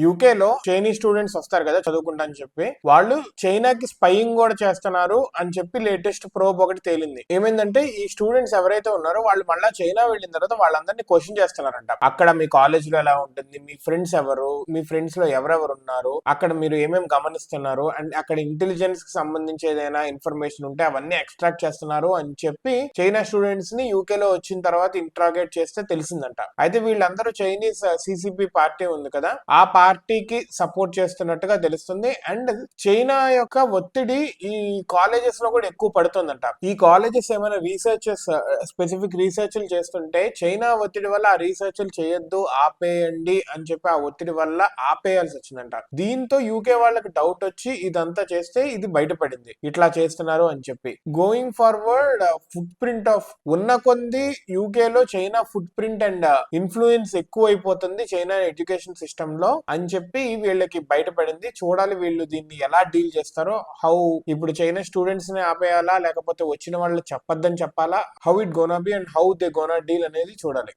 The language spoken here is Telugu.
యూకేలో చైనీస్ స్టూడెంట్స్ వస్తారు కదా చదువుకుంటా అని చెప్పి, వాళ్ళు చైనాకి స్పైయింగ్ కూడా చేస్తున్నారు అని చెప్పి లేటెస్ట్ ప్రోబ్ ఒకటి తేలింది. ఏమైందంటే ఈ స్టూడెంట్స్ ఎవరైతే ఉన్నారో వాళ్ళు మళ్ళీ చైనా వెళ్ళిన తర్వాత వాళ్ళందరినీ క్వశ్చన్ చేస్తున్నారంట. అక్కడ మీ కాలేజ్ లో ఎలా ఉంటుంది, మీ ఫ్రెండ్స్ ఎవరు, మీ ఫ్రెండ్స్ లో ఎవరెవరు ఉన్నారు, అక్కడ మీరు ఏమేమి గమనిస్తున్నారు, అండ్ అక్కడ ఇంటెలిజెన్స్ కి సంబంధించి ఏదైనా ఇన్ఫర్మేషన్ ఉంటే అవన్నీ ఎక్స్ట్రాక్ట్ చేస్తున్నారు అని చెప్పి చైనా స్టూడెంట్స్ ని యూకే లో వచ్చిన తర్వాత ఇంట్రాగేట్ చేస్తే తెలిసిందంట. అయితే వీళ్ళందరూ చైనీస్ సిసిపి పార్టీ ఉంది కదా, ఆ పార్టీకి సపోర్ట్ చేస్తున్నట్టుగా తెలుస్తుంది. అండ్ చైనా యొక్క ఒత్తిడి ఈ కాలేజెస్ లో కూడా ఎక్కువ పడుతుందంట. ఈ కాలేజెస్ ఏమైనా రీసెర్చెస్ స్పెసిఫిక్ రీసెర్చ్లు చేస్తుంటే చైనా ఒత్తిడి వల్ల ఆ రీసెర్చ్లు చేయొద్దు, ఆపేయండి అని చెప్పి ఆ ఒత్తిడి వల్ల ఆపేయాల్సి వచ్చిందంట. దీంతో యూకే వాళ్ళకి డౌట్ వచ్చి ఇదంతా చేస్తే ఇది బయటపడింది ఇట్లా చేస్తున్నారు అని చెప్పి. Going forward foot print of ఉన్న కొంది యూకేలో China foot print and influence ఎక్కువ అయిపోతుంది చైనా ఎడ్యుకేషన్ సిస్టమ్ లో అని చెప్పి వీళ్ళకి బయటపడింది. చూడాలి వీళ్ళు దీన్ని ఎలా డీల్ చేస్తారో. హౌ ఇప్పుడు చైనా స్టూడెంట్స్ ని ఆపేయాలా లేకపోతే వచ్చిన వాళ్ళు చెప్పొద్దని చెప్పాలా, how it gonna B and how they gonna deal అనేది చూడాలి.